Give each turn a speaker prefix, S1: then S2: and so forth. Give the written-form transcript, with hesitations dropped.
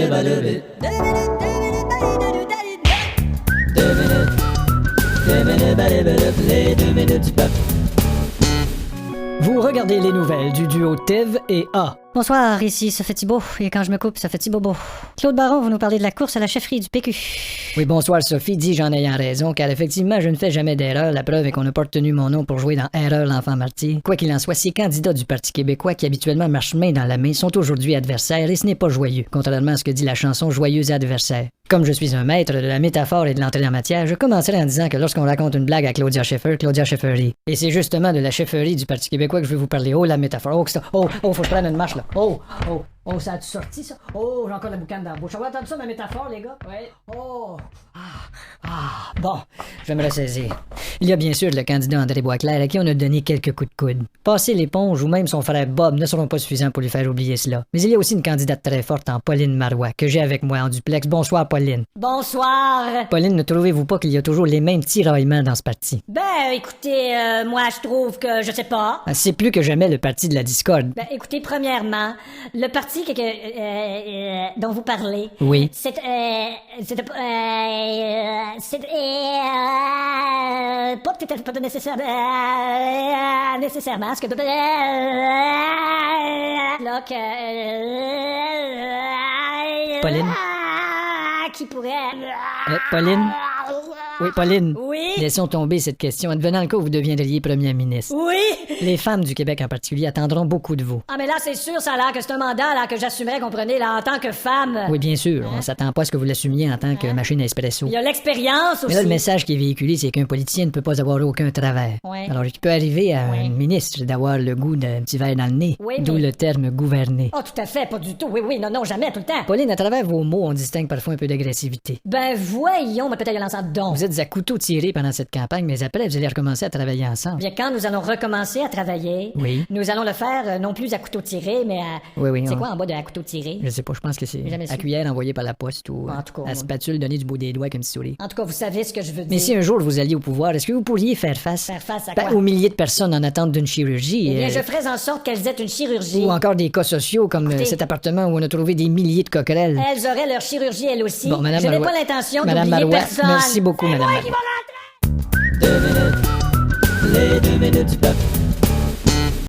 S1: Badoobit. 2 minutes, les 2 minutes du peuple.
S2: Vous regardez les nouvelles du duo Tev et A.
S3: Bonsoir, ici Sophie Thibault, et quand je me coupe, ça fait Thibault. Claude Baron, vous nous parlez de la course à la chefferie du PQ.
S2: Oui, bonsoir Sophie, dis-je en ayant raison, car effectivement, je ne fais jamais d'erreur. La preuve est qu'on n'a pas retenu mon nom pour jouer dans Erreur l'enfant martyr. Quoi qu'il en soit, ces candidats du Parti québécois qui habituellement marchent main dans la main sont aujourd'hui adversaires, et ce n'est pas joyeux, contrairement à ce que dit la chanson Joyeux adversaire. Comme je suis un maître de la métaphore et de l'entrée en matière, je commencerai en disant que lorsqu'on raconte une blague à Claudia Schiffer rit. Et c'est justement de la chefferie du Parti québécois que je vais vous parler. Oh, la métaphore. Oh, faut que je prenne une marche, là. Oh, ça a-tu sorti, ça? Oh, j'ai encore la boucane dans la bouche. On va entendre ça, ma métaphore, les gars? Oui. Oh. Bon, je vais me ressaisir. Il y a bien sûr le candidat André Boisclair à qui on a donné quelques coups de coude. Passer l'éponge ou même son frère Bob ne seront pas suffisants pour lui faire oublier cela. Mais il y a aussi une candidate très forte en Pauline Marois, que j'ai avec moi en duplex. Bonsoir, Pauline.
S3: Bonsoir.
S2: Pauline, ne trouvez-vous pas qu'il y a toujours les mêmes tiraillements dans ce parti?
S3: Ben, écoutez, moi, je trouve que, je sais pas.
S2: C'est plus que jamais le parti de la discorde.
S3: Ben, écoutez, premièrement, le parti dont vous parlez.
S2: Oui.
S3: C'est pas peut-être pas nécessairement ce que là que
S2: Pauline?
S3: Qui pourrait
S2: Pauline? Oui, Pauline.
S3: Oui?
S2: Laissons tomber cette question. Advenant le cas où vous deviendriez première ministre.
S3: Oui?
S2: Les femmes du Québec en particulier attendront beaucoup de vous.
S3: Ah, mais là, c'est sûr, ça a l'air que c'est un mandat là, que j'assumerais, comprenez, là, en tant que femme.
S2: Oui, bien sûr. On s'attend pas à ce que vous l'assumiez en tant que machine à espresso.
S3: Il y a l'expérience aussi.
S2: Mais là, le message qui est véhiculé, c'est qu'un politicien ne peut pas avoir aucun travers.
S3: Ouais.
S2: Alors, il peut arriver à un ministre d'avoir le goût d'un petit verre dans le nez.
S3: Oui,
S2: D'où
S3: mais-
S2: le terme gouverner.
S3: Oh, tout à fait, pas du tout. Oui, non, jamais, tout le temps.
S2: Pauline, à travers vos mots, on distingue parfois un peu d'agressivité.
S3: Ben, voyons, mais peut-être y a l'ensemble donc.
S2: Vous êtes à couteau tiré pendant cette campagne, mais après, vous allez recommencer à travailler ensemble.
S3: Bien, quand nous allons recommencer à travailler,
S2: Oui.
S3: nous allons le faire non plus à couteau tiré, mais à...
S2: Oui,
S3: C'est
S2: on-
S3: quoi en bas de à couteau tiré?
S2: Je sais pas, je pense que c'est
S3: Jamais su.
S2: à cuillère envoyée par la poste ou
S3: En tout cas,
S2: à
S3: moi-
S2: spatule donnée du bout des doigts comme souris.
S3: En tout cas, vous savez ce que je veux dire.
S2: Mais si un jour vous alliez au pouvoir, est-ce que vous pourriez faire face,
S3: Faire face à quoi?
S2: aux milliers de personnes en attente d'une chirurgie?
S3: Eh bien, je ferais en sorte qu'elles aient une chirurgie.
S2: Ou encore des cas sociaux comme
S3: Écoutez.
S2: cet appartement où on a trouvé des milliers de coquerelles.
S3: Elles auraient leur chirurgie, elles aussi.
S2: Bon, Madame
S3: je n'ai
S2: Marois-
S3: pas l'intention
S2: Madame
S3: d'oublier
S2: Marois,
S3: personne.
S2: merci beaucoup,
S3: C'est
S2: Madame
S3: moi
S2: Marois.
S3: qui va rentrer!
S1: 2 minutes, les 2 minutes du peuple.